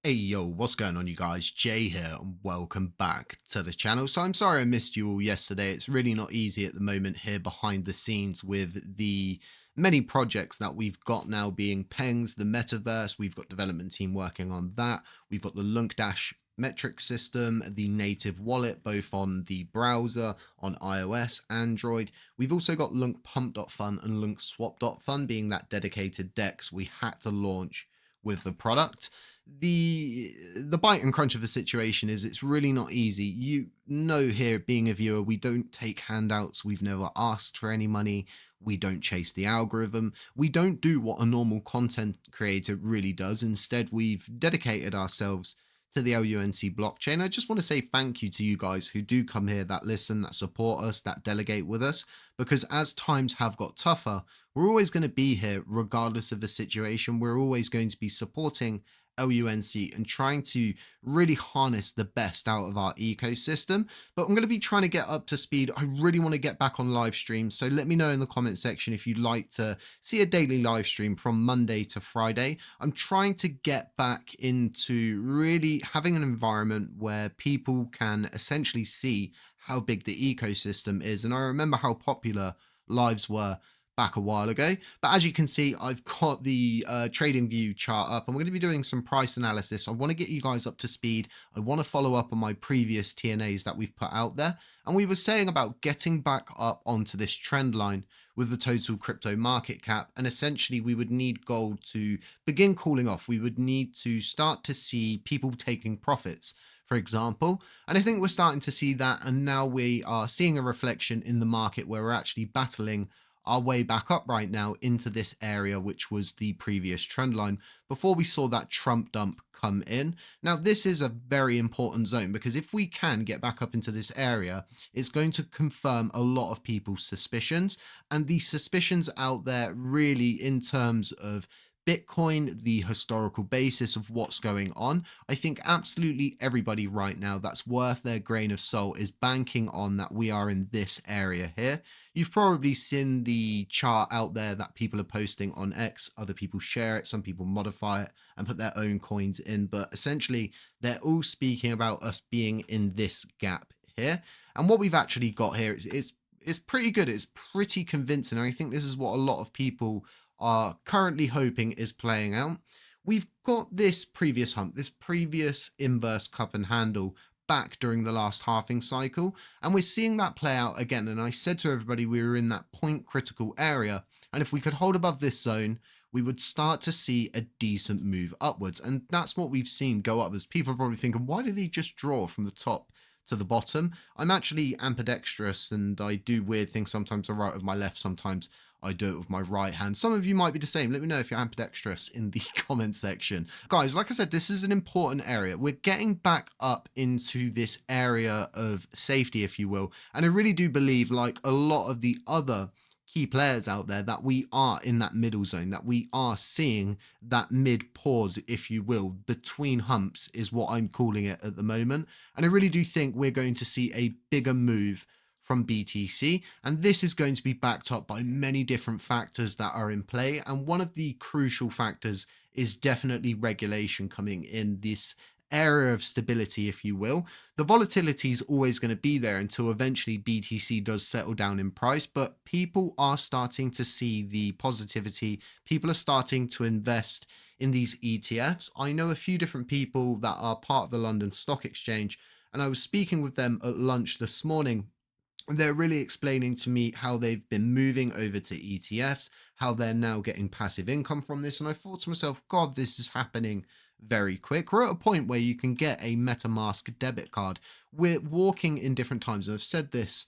Hey yo, what's going on, you guys? Jay here, and welcome back to the channel. So I'm sorry I missed you all yesterday. It's really not easy at the moment here behind the scenes with the many projects that we've got now being Pengs, the metaverse. We've got development team working on that. We've got the LUNC Dash metric system, the native wallet, both on the browser, on iOS, Android. We've also got LUNC Pump.fun and LUNC Swap.fun being that dedicated DEX we had to launch with the product. The bite and crunch of the situation is it's really not easy. You know, here being a viewer, we don't take handouts. We've never asked for any money. We don't chase the algorithm. We don't do what a normal content creator really does. Instead, we've dedicated ourselves to the LUNC blockchain. I just want to say thank you to you guys who do come here, that listen, that support us, that delegate with us, because as times have got tougher, we're always going to be here regardless of the situation. We're always going to be supporting LUNC and trying to really harness the best out of our ecosystem. But I'm going to be trying to get up to speed. I really want to get back on live stream. So let me know in the comment section if you'd like to see a daily live stream from Monday to Friday. I'm trying to get back into really having an environment where people can essentially see how big the ecosystem is. And I remember how popular lives were back a while ago. But as you can see, I've got the trading view chart up. I'm going to be doing some price analysis. I want to get you guys up to speed. I want to follow up on my previous TNAs that we've put out there. And we were saying about getting back up onto this trend line with the total crypto market cap. And essentially, we would need gold to begin cooling off. We would need to start to see people taking profits, for example. And I think we're starting to see that. And now we are seeing a reflection in the market where we're actually battling our way back up right now into this area, which was the previous trend line before we saw that Trump dump come in. Now, this is a very important zone because if we can get back up into this area, it's going to confirm a lot of people's suspicions. And the suspicions out there, really, in terms of Bitcoin, the historical basis of what's going on, I think absolutely everybody right now that's worth their grain of salt is banking on that we are in this area here. You've probably seen the chart out there that people are posting on X. Other people share it, some people modify it and put their own coins in. But essentially, they're all speaking about us being in this gap here. And what we've actually got here is pretty good. It's pretty convincing. And I think this is what a lot of people are currently hoping is playing out. We've got this previous hump, this previous inverse cup and handle back during the last halving cycle. And we're seeing that play out again. And I said to everybody we were in that point critical area. And if we could hold above this zone, we would start to see a decent move upwards. And that's what we've seen go up. As people are probably thinking, why did he just draw from the top to the bottom? I'm actually ambidextrous and I do weird things. Sometimes I write with my left, sometimes I do it with my right hand. Some of you might be the same. Let me know if you're ambidextrous in the comment section. Guys, like I said, this is an important area. We're getting back up into this area of safety, if you will. And I really do believe, like a lot of the other key players out there, that we are in that middle zone, that we are seeing that mid pause, if you will, between humps is what I'm calling it at the moment. And I really do think we're going to see a bigger move from BTC. And this is going to be backed up by many different factors that are in play. And one of the crucial factors is definitely regulation coming in this area of stability, if you will. The volatility is always going to be there until eventually BTC does settle down in price, but people are starting to see the positivity. People are starting to invest in these ETFs. I know a few different people that are part of the London Stock Exchange, and I was speaking with them at lunch this morning. They're really explaining to me how they've been moving over to ETFs, how they're now getting passive income from this. And I thought to myself, God, this is happening very quick. We're at a point where you can get a MetaMask debit card. We're walking in different times. And I've said this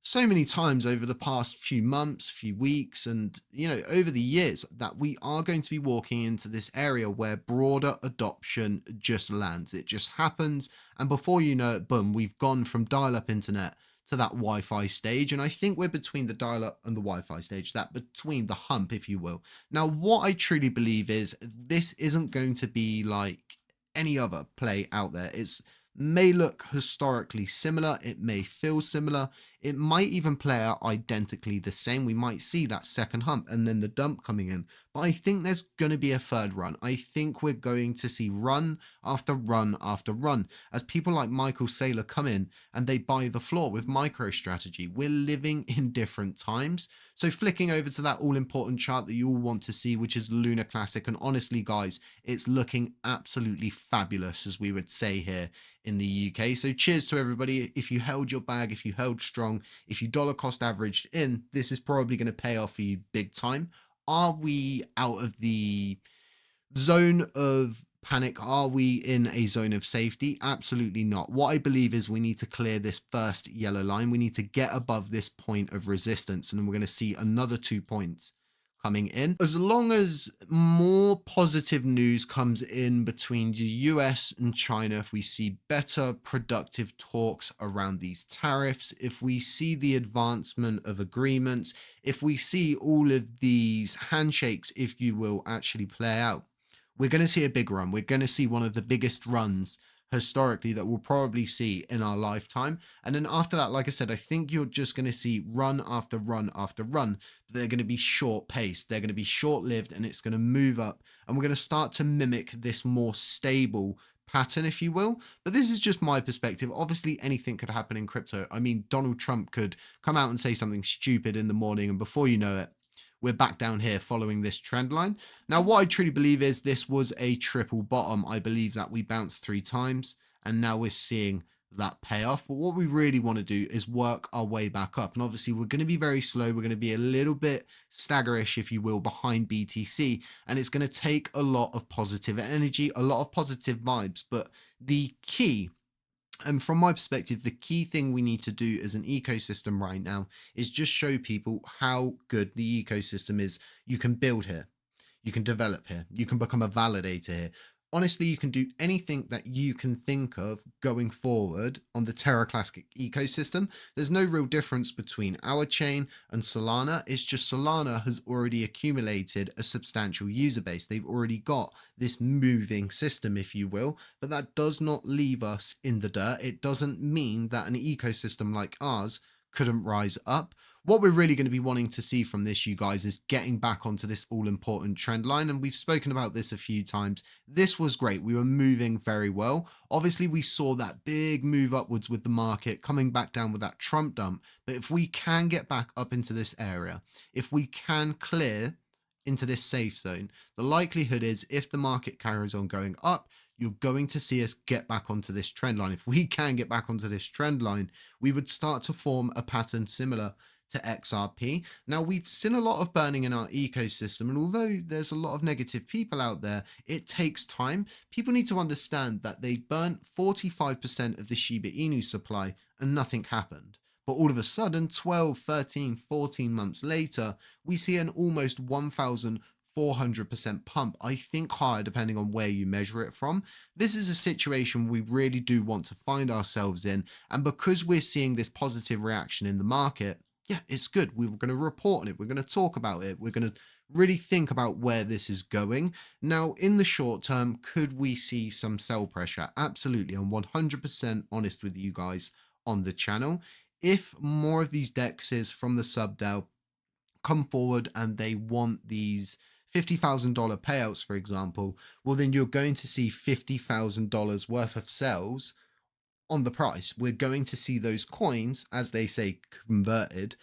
so many times over the past few months, few weeks, and over the years, that we are going to be walking into this area where broader adoption just lands. It just happens, and before you know it, boom, we've gone from dial-up internet to that Wi-Fi stage. And I think we're between the dial-up and the Wi-Fi stage, that between the hump, if you will. Now, what I truly believe is this isn't going to be like any other play out there. It's may look historically similar, it may feel similar, It might even play out identically the same. We might see that second hump and then the dump coming in. But I think there's going to be a third run. I think we're going to see run after run after run as people like Michael Saylor come in and they buy the floor with micro strategy. We're living in different times. So flicking over to that all important chart that you all want to see, which is Lunar Classic. And honestly, guys, it's looking absolutely fabulous, as we would say here in the UK. So cheers to everybody. If you held your bag, if you held strong, if you dollar cost averaged in, this is probably going to pay off for you big time. Are we out of the zone of panic? Are we in a zone of safety? Absolutely not. What I believe is we need to clear this first yellow line. We need to get above this point of resistance, and then we're going to see another 2 points coming in. As long as more positive news comes in between the US and China, if we see better productive talks around these tariffs, if we see the advancement of agreements, if we see all of these handshakes, if you will, actually play out, we're going to see a big run. We're going to see one of the biggest runs historically that we'll probably see in our lifetime. And then after that, like I said, I think you're just going to see run after run after run. They're going to be short paced. They're going to be short lived, and it's going to move up. And we're going to start to mimic this more stable pattern, if you will. But this is just my perspective. Obviously, anything could happen in crypto. I mean, Donald Trump could come out and say something stupid in the morning, and before you know it, we're back down here following this trend line. Now, what I truly believe is this was a triple bottom. I believe that we bounced 3 times and now we're seeing that payoff. But what we really want to do is work our way back up. And obviously, we're going to be very slow. We're going to be a little bit staggerish, if you will, behind BTC. And it's going to take a lot of positive energy, a lot of positive vibes. But the key, and from my perspective, the key thing we need to do as an ecosystem right now is just show people how good the ecosystem is. You can build here, you can develop here, you can become a validator here. Honestly, you can do anything that you can think of going forward on the Terra Classic ecosystem. There's no real difference between our chain and Solana. It's just Solana has already accumulated a substantial user base. They've already got this moving system, if you will, but that does not leave us in the dirt. It doesn't mean that an ecosystem like ours couldn't rise up. What we're really going to be wanting to see from this, you guys, is getting back onto this all important trend line. And we've spoken about this a few times. This was great. We were moving very well. Obviously, we saw that big move upwards with the market coming back down with that Trump dump. But if we can get back up into this area, if we can clear into this safe zone, the likelihood is if the market carries on going up, you're going to see us get back onto this trend line. If we can get back onto this trend line, we would start to form a pattern similar to XRP. Now, we've seen a lot of burning in our ecosystem, and although there's a lot of negative people out there, it takes time. People need to understand that they burnt 45% of the Shiba Inu supply and nothing happened. But all of a sudden, 12, 13, 14 months later, we see an almost 1,400% pump, I think higher depending on where you measure it from. This is a situation we really do want to find ourselves in. And because we're seeing this positive reaction in the market, yeah, it's good. We were going to report on it. We're going to talk about it. We're going to really think about where this is going. Now, in the short term, could we see some sell pressure? Absolutely. I'm 100% honest with you guys on the channel. If more of these dexes from the sub DAO come forward and they want these $50,000 payouts, for example, well, then you're going to see $50,000 worth of sales on the price. We're going to see those coins, as they say, converted,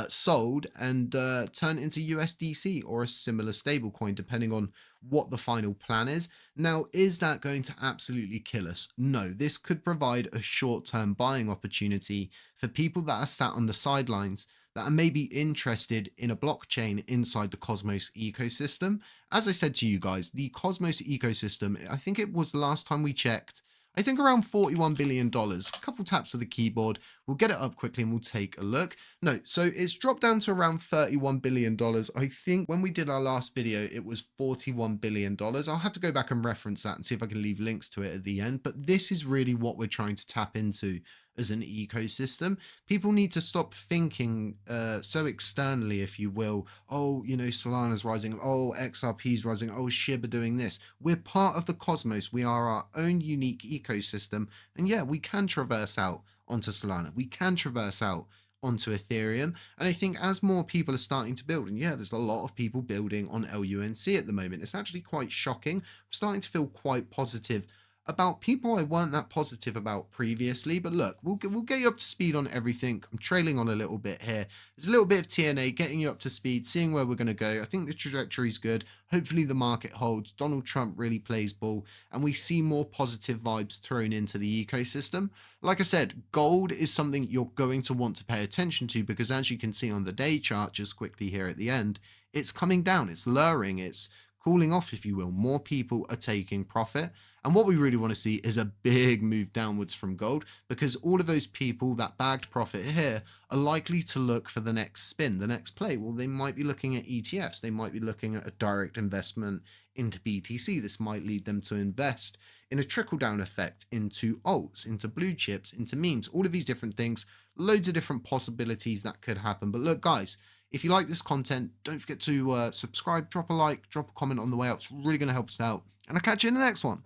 sold, and turn into USDC or a similar stable coin, depending on what the final plan is. Now, is that going to absolutely kill us? No, this could provide a short-term buying opportunity for people that are sat on the sidelines that are maybe interested in a blockchain inside the Cosmos ecosystem. As I said to you guys, the Cosmos ecosystem, I think it was the last time we checked, I think around $41 billion. A couple taps of the keyboard. We'll get it up quickly and we'll take a look. No, so it's dropped down to around $31 billion. I think when we did our last video, it was $41 billion. I'll have to go back and reference that and see if I can leave links to it at the end. But this is really what we're trying to tap into as an ecosystem. People need to stop thinking so externally, if you will. Oh, you know, Solana's rising. Oh, XRP's rising. Oh, Shiba doing this. We're part of the cosmos. We are our own unique ecosystem. And yeah, we can traverse out onto Solana. We can traverse out onto Ethereum. And I think as more people are starting to build, and yeah, there's a lot of people building on LUNC at the moment, it's actually quite shocking. I'm starting to feel quite positive about people I weren't that positive about previously. But look, we'll get you up to speed on everything. I'm trailing on a little bit here. There's a little bit of TNA getting you up to speed, seeing where we're going to go. I think the trajectory is good. Hopefully the market holds. Donald Trump really plays ball, and we see more positive vibes thrown into the ecosystem. Like I said, gold is something you're going to want to pay attention to, because as you can see on the day chart, just quickly here at the end, it's coming down, it's lowering, it's cooling off, if you will. More people are taking profit. And what we really want to see is a big move downwards from gold, because all of those people that bagged profit here are likely to look for the next spin, the next play. Well, they might be looking at ETFs. They might be looking at a direct investment into BTC. This might lead them to invest in a trickle down effect into alts, into blue chips, into memes, all of these different things, loads of different possibilities that could happen. But look, guys, if you like this content, don't forget to subscribe, drop a like, drop a comment on the way out. It's really going to help us out. And I'll catch you in the next one.